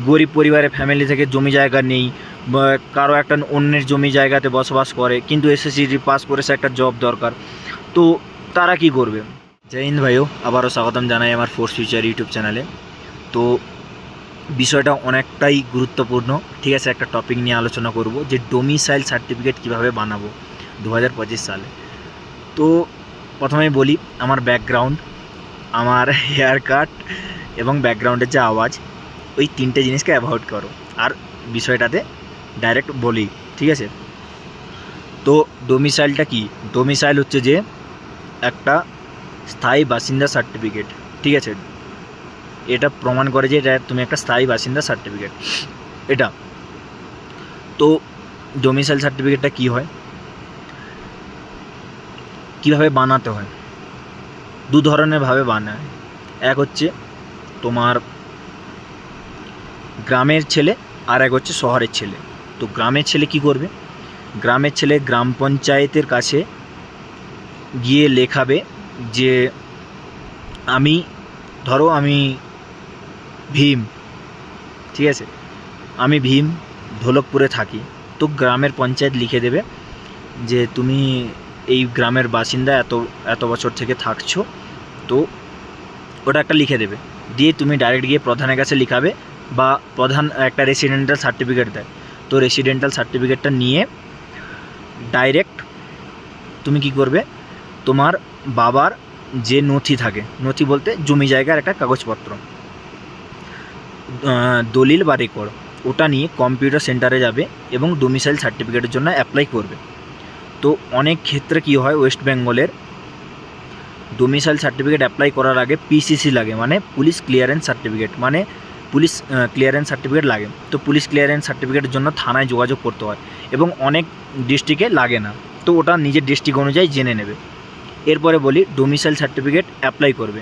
গরিব পরিবারের ফ্যামিলি থেকে জমি জায়গা নেই, বা কারো একটা অন্যের জমি জায়গাতে বসবাস করে, কিন্তু এসএসসি পাস করেছে, একটা জব দরকার, তো তারা কি করবে? জয় হিন্দ ভাইও, আবারও স্বাগতম জানাই আমার ফোর্স ফিউচার ইউটিউব চ্যানেলে। তো বিষয়টা অনেকটাই গুরুত্বপূর্ণ, ঠিক আছে। একটা টপিক নিয়ে আলোচনা করব যে ডোমিসাইল সার্টিফিকেট কিভাবে বানাবো 2025 সালে। তো প্রথমেই বলি আমার ব্যাকগ্রাউন্ড, আমার হেয়ার কাট এবং ব্যাকগ্রাউন্ডের যে আওয়াজ, ওই তিনটে জিনিসকে অ্যাভয়েড করো, আর বিষয়টাতে ডাইরেক্ট বলি, ঠিক আছে। তো ডোমিসাইলটা কি? ডোমিসাইল হচ্ছে যে একটা স্থায়ী বাসিন্দা সার্টিফিকেট, ঠিক আছে। এটা প্রমাণ করে যে এটা তুমি একটা স্থায়ী বাসিন্দা সার্টিফিকেট এটা। তো ডোমিসাইল সার্টিফিকেটটা কি হয়, কিভাবে বানাতে হয়? দু ধরনের ভাবে বানায়। এক হচ্ছে তোমার গ্রামের ছেলে, আর এক হচ্ছে শহরের ছেলে। তো গ্রামের ছেলে কি করবে? গ্রামের ছেলে গ্রাম পঞ্চায়েতের কাছে গিয়ে লেখাবে যে আমি ভীম, ঠিক আছে, আমি ভীম ঢোলকপুরে থাকি। তো গ্রামের পঞ্চায়েত লিখে দেবে যে তুমি এই গ্রামের বাসিন্দা, এত বছর থেকে থাকছো। তো ওটা একটা লিখে দেবে, দিয়ে তুমি ডাইরেক্ট গিয়ে প্রধানের কাছে লিখাবে, বা প্রধান একটা রেসিডেন্টাল সার্টিফিকেট দেয়। তো রেসিডেন্টাল সার্টিফিকেটটা নিয়ে ডাইরেক্ট তুমি কি করবে, তোমার বাবার যে নথি থাকে, নথি বলতে জমি জায়গার একটা কাগজপত্র, দলিল বা রেকর্ড, ওটা নিয়ে কম্পিউটার সেন্টারে যাবে এবং ডোমিসাইল সার্টিফিকেটের জন্য অ্যাপ্লাই করবে। তো অনেক ক্ষেত্রে কি হয়, ওয়েস্ট বেঙ্গলের ডোমিসাইল সার্টিফিকেট অ্যাপ্লাই করার আগে পিসিসি লাগে, মানে পুলিশ ক্লিয়ারেন্স সার্টিফিকেট, মানে পুলিশ ক্লিয়ারেন্স সার্টিফিকেট লাগে। তো পুলিশ ক্লিয়ারেন্স সার্টিফিকেটের জন্য থানায় যোগাযোগ করতে হয়, এবং অনেক ডিস্ট্রিক্টে লাগে না। তো ওটা নিজের ডিস্ট্রিক্ট অনুযায়ী জেনে নেবে। এরপরে বলি ডোমিসাইল সার্টিফিকেট অ্যাপ্লাই করবে।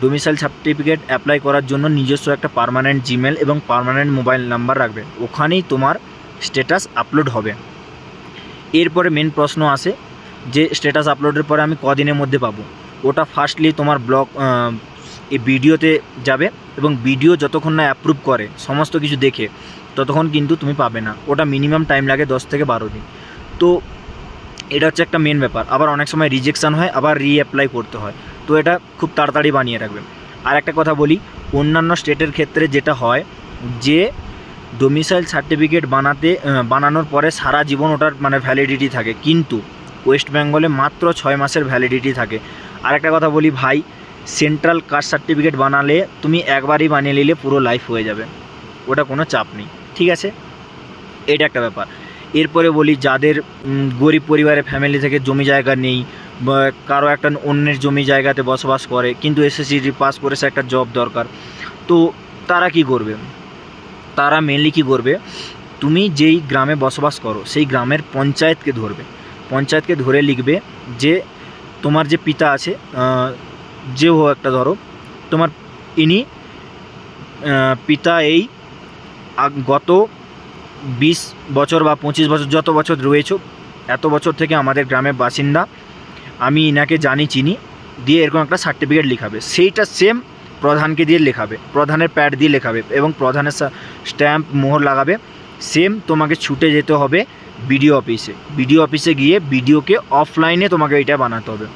ডোমিসাইল সার্টিফিকেট অ্যাপ্লাই করার জন্য নিজস্ব একটা পার্মানেন্ট জিমেল এবং পার্মানেন্ট মোবাইল নাম্বার রাখবে, ওখানেই তোমার স্ট্যাটাস আপলোড হবে। এরপরে মেন প্রশ্ন আসে যে স্ট্যাটাস আপলোডের পরে আমি কদিনের মধ্যে পাবো? ওটা ফার্স্টলি তোমার ব্লগ এই ভিডিওতে যাবে, এবং ভিডিও যতক্ষণ না অ্যাপ্রুভ করে সমস্ত কিছু দেখে, ততক্ষণ কিন্তু তুমি পাবে না। ওটা মিনিমাম টাইম লাগে 10 থেকে 12 দিন। তো এটা হচ্ছে একটা মেন ব্যাপার। আবার অনেক সময় রিজেকশান হয়, আবার রিঅ্যাপ্লাই করতে হয়। তো এটা খুব তাড়াতাড়ি বানিয়ে রাখবে। আর একটা কথা বলি, অন্যান্য স্টেটের ক্ষেত্রে যেটা হয় যে ডোমিসাইল সার্টিফিকেট বানানোর পরে সারা জীবন ওটার মানে ভ্যালিডিটি থাকে, কিন্তু ওয়েস্ট বেঙ্গলে মাত্র 6 মাসের ভ্যালিডিটি থাকে। আর একটা কথা বলি ভাই, সেন্ট্রাল কাস্ট সার্টিফিকেট বানালে তুমি একবারই বানিয়ে নিলে পুরো লাইফ হয়ে যাবে, ওটা কোনো চাপ নেই, ঠিক আছে। এটা একটা ব্যাপার। এরপরে বলি যাদের গরিব পরিবারের ফ্যামিলি থেকে জমি জায়গা নেই, বা কারো একটা অন্যের জমি জায়গাতে বসবাস করে, কিন্তু এসএসসি পাস করেছে, একটা জব দরকার, তো তারা কি করবে? তারা মেনলি কী করবে, তুমি যেই গ্রামে বসবাস করো সেই গ্রামের পঞ্চায়েতকে ধরে লিখবে যে তোমার যে পিতা আছে, যে হোক একটা, ধরো তোমার ইনি পিতা এই গত 20 বছর বা 25 বছর, যত বছর রয়েছে, এত বছর থেকে আমাদের গ্রামের বাসিন্দা, আমি ইনাকে জানি চিনি, দিয়ে এরকম একটা সার্টিফিকেট লিখাবে। সেইটা সেম প্রধানকে দিয়ে লেখাবে, প্রধানের প্যাড দিয়ে লেখাবে, এবং প্রধানের স্ট্যাম্প মোহর লাগাবে। সেম তোমাকে ছুটে যেতে হবে বিডিও অফিসে গিয়ে বিডিওকে অফলাইনে তোমাকে এটা বানাতে হবে,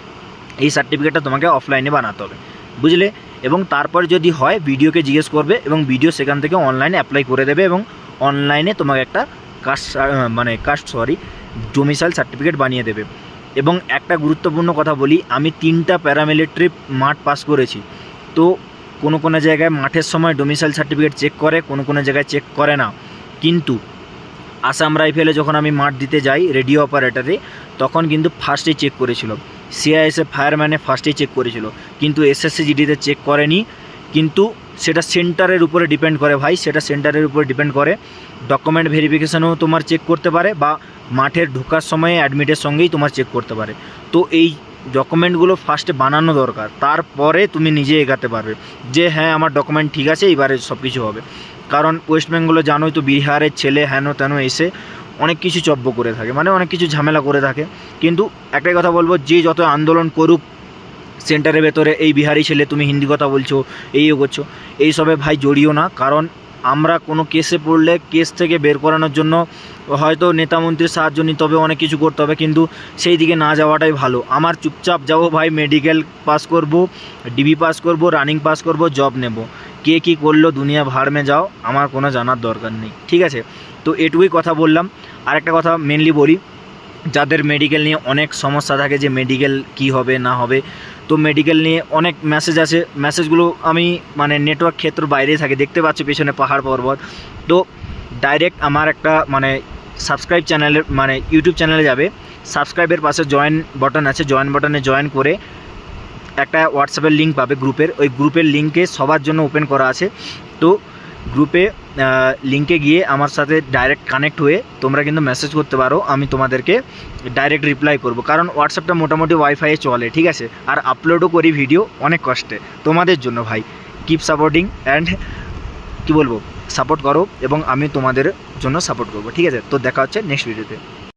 এই সার্টিফিকেটটা তোমাকে অফলাইনে বানাতে হবে, বুঝলে। এবং তারপরে যদি হয় বিডিওকে জিজ্ঞেস করবে, এবং বিডিও সেখান থেকে অনলাইনে অ্যাপ্লাই করে দেবে, এবং অনলাইনে তোমাকে একটা ডোমিসাইল সার্টিফিকেট বানিয়ে দেবে। এবং একটা গুরুত্বপূর্ণ কথা বলি, আমি 3টা প্যারামিলিটারি মাঠ পাস করেছি। তো কোনো জায়গায় মাঠের সময় ডোমিসাইল সার্টিফিকেট চেক করে, কোনো জায়গায় চেক করে না। কিন্তু আসাম রাইফেলে যখন আমি মাঠ দিতে যাই রেডিও অপারেটরে, তখন কিন্তু ফার্স্টেই চেক করেছিল। সিআইএসএফ ফায়ারম্যানে ফার্স্টেই চেক করেছিল, কিন্তু এসএসসি জিডিতে চেক করেনি। কিন্তু সেটা সেন্টারের উপরে ডিপেন্ড করে ভাই, সেটা সেন্টারের উপরে ডিপেন্ড করে। ডকুমেন্ট ভেরিফিকেশানও তোমার চেক করতে পারে, বা মাঠের ঢোকার সময়ে অ্যাডমিটের সঙ্গেই তোমার চেক করতে পারে। তো এই ডকুমেন্টগুলো ফার্স্টে বানানো দরকার, তারপরে তুমি নিজে এগাতে পারবে যে হ্যাঁ আমার ডকুমেন্ট ঠিক আছে, এইবারে সব কিছু হবে। কারণ ওয়েস্ট বেঙ্গলে জানোই তো, বিহারের ছেলে হেন তেন এসে অনেক কিছু চব্য করে থাকে, মানে অনেক কিছু ঝামেলা করে থাকে। কিন্তু একটাই কথা বলবো, যে যত আন্দোলন করুক সেন্টারের ভেতরে, এই বিহারি ছেলে তুমি হিন্দি কথা বলছো, এই করছো, এইসবে ভাই জড়িও না। কারণ আমরা কোনো কেসে পড়লে কেস থেকে বের করানোর জন্য হয়তো নেতামন্ত্রীর সাহায্য নিতে হবে, অনেক কিছু করতে হবে, কিন্তু সেই দিকে না যাওয়াটাই ভালো। আমার চুপচাপ যাবো ভাই, মেডিকেল পাস করব, ডিবি পাস করব, রানিং পাস করব, জব নেব, কে কী করলো দুনিয়া ভাড় মে যাও, আমার কোনো জানার দরকার নেই, ঠিক আছে। তো এটুকুই কথা বললাম। আর একটা কথা মেনলি বলি, যাদের মেডিকেল নিয়ে অনেক সমস্যা থাকে যে মেডিকেল কি হবে না হবে, তো মেডিকেল নিয়ে অনেক মেসেজ আছে, মেসেজগুলো আমি মানে নেটওয়ার্ক ক্ষেত্র বাইরেই থাকে, দেখতে পাচ্ছি পেছনে পাহাড় পর্বত। তো ডাইরেক্ট আমার একটা মানে সাবস্ক্রাইব চ্যানেলের মানে ইউটিউব চ্যানেলে যাবে, সাবস্ক্রাইবের পাশে জয়েন বাটন আছে, জয়েন বাটনে জয়েন করে একটা হোয়াটসঅ্যাপের লিঙ্ক পাবে গ্রুপের, ওই গ্রুপের লিঙ্কে সবার জন্য ওপেন করা আছে। তো গ্রুপে লিঙ্কে গিয়ে আমার সাথে ডাইরেক্ট কানেক্ট হয়ে তোমরা কিন্তু মেসেজ করতে পারো, আমি তোমাদেরকে ডাইরেক্ট রিপ্লাই করব, কারণ হোয়াটসঅ্যাপটা মোটামুটি ওয়াইফাইয়ে চলে, ঠিক আছে। আর আপলোডও করি ভিডিও অনেক কষ্টে তোমাদের জন্য ভাই। কিপ সাপোর্টিং অ্যান্ড কী বলবো, সাপোর্ট করো এবং আমি তোমাদের জন্য সাপোর্ট করবো, ঠিক আছে। তো দেখা হচ্ছে নেক্সট ভিডিওতে।